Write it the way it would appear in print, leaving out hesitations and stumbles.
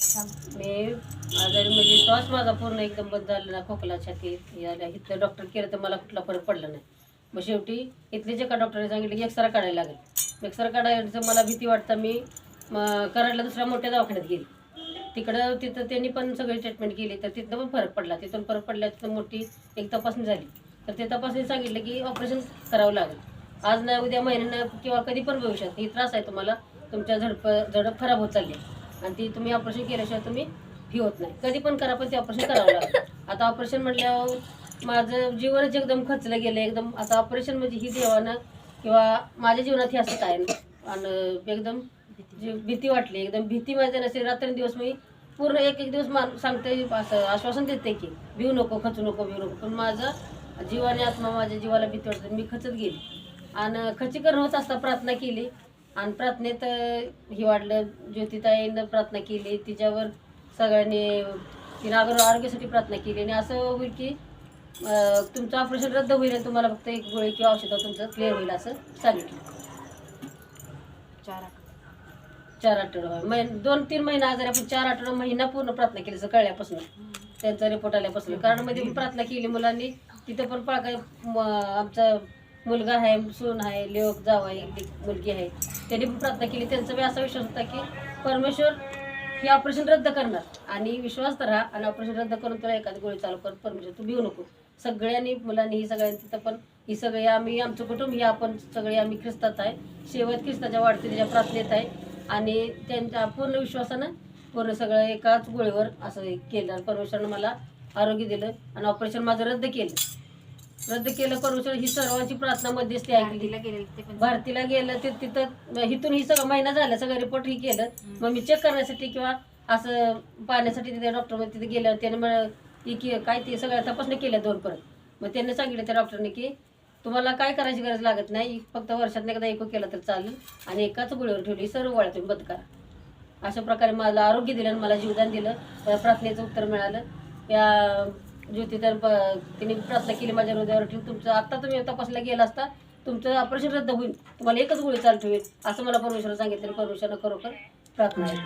मी आजारी म्हणजे श्वास माझा पूर्ण एकदम बंद झालेला, खोकला छाती याला इथलं डॉक्टर केलं तर मला कुठला फरक पडला नाही. मग शेवटी इथले जे का डॉक्टरने सांगितलं की एक्सरा काढायला लागेल. एक्सरा काढायचं मला भीती वाटतं. मी कराडला दुसऱ्या मोठ्या दवाखान्यात गेली. तिथं त्यांनी पण सगळी ट्रीटमेंट केली तर तिथं पण फरक पडला. तिथून फरक पडला, तिथं मोठी एक तपासणी झाली तर ते तपासणी सांगितलं की ऑपरेशन करावं लागेल. आज नाही उद्या महिन्यानं किंवा कधी पण भविष्यात ही त्रास आहे तुम्हाला, तुमच्या झडप खराब होत चालली आणि ती तुम्ही ऑपरेशन केल्याशिवाय तुम्ही ही होत नाही. कधी पण करा पण ते ऑपरेशन करावं लागेल. आता ऑपरेशन म्हटल्यावर माझं जीवनच एकदम खचलं गेलं एकदम. आता ऑपरेशन म्हणजे ही देवानं किंवा माझ्या जीवनात हे असं काय आणि एकदम भीती वाटली. एकदम भीती माझ्या नसेल. रात्रंदिवस मी पूर्ण एक एक दिवस सांगते, असं आश्वासन देते की भिऊ नको, खचू नको, भिऊ नको. पण माझा जीवाने आत्मा माझ्या जीवाला भीती वाटते. मी खचत गेली आणि खचीकरण होत असता प्रार्थना केली आणि प्रार्थनेत हे वाढलं. ज्योतिताईनं प्रार्थना केली, तिच्यावर सगळ्यांनी तिनं आरोग्यासाठी प्रार्थना केली आणि असं होईल की तुमचं ऑपरेशन रद्द होईल आणि तुम्हाला फक्त एक गोळी किंवा औषधात तुमचं क्लिअर होईल असं सांगितलं. 4 आठवडे 2-3 महिना आजारी आपण 4 आठवडे महिना पूर्ण प्रार्थना केली कळल्यापासून त्यांचा रिपोर्ट आल्यापासून. कारण मध्ये पण प्रार्थना केली मुलांनी. तिथं पण काय आमचा मुलगा आहे, सून आहे, लेक जावाई मुलगी आहे, त्यांनी पण प्रार्थना केली. त्यांचा बी असा विश्वास होता की परमेश्वर हे ऑपरेशन रद्द करणार आणि विश्वास तर आणि ऑपरेशन रद्द करून तुला एखादी गोळी चालू कर, परमेश्वर तू भिऊ नको. सगळ्यांनी मुलांनी ही सगळ्यांनी तिथं पण ही सगळी आम्ही आमचं कुटुंब ही आपण सगळे आम्ही ख्रिस्तात आहे. शेवट ख्रिस्ताच्या वाढते त्याच्या प्रार्थनेत आहे आणि त्यांच्या पूर्ण विश्वासानं पूर्ण सगळं एकाच गोळीवर असं केलं. परमेश्वरानं मला आरोग्य दिलं आणि ऑपरेशन माझं रद्द केलं. परमेश्वर ही सर्वांची प्रार्थना मध्यस्थी ऐकली. भारतीला गेलं ते तिथं इथून ही सगळं महिना झाला सगळं रिपोर्ट ही केलं. मग मी चेक करण्यासाठी किंवा असं पाहण्यासाठी तिथे डॉक्टर तिथे गेल्यावर त्याने मला काय ते सगळ्या तपासणी केल्या 2 परत. मग त्यांनी सांगितलं त्या डॉक्टरने की तुम्हाला काय करायची गरज लागत नाही, फक्त वर्षात एकदा एको केला तर चालेल आणि एकाच गोळीवर ठेवली, सर्व गोळ्या तुम्ही बंद करा. अशा प्रकारे मला आरोग्य दिलं आणि मला जीवदान दिलं. प्रार्थनेचं उत्तर मिळालं. या ज्योतिताई तिने प्रार्थना केली माझ्या हृदयावर ठेवून, तुमचं आत्ता तुम्ही तपासला गेला असता तुमचं ऑपरेशन रद्द होईल, तुम्हाला एकच गोळी चालू ठेवेल असं मला परमेश्वरानं सांगितलं. परमेश्वरानं खरोखर प्रार्थना आहे.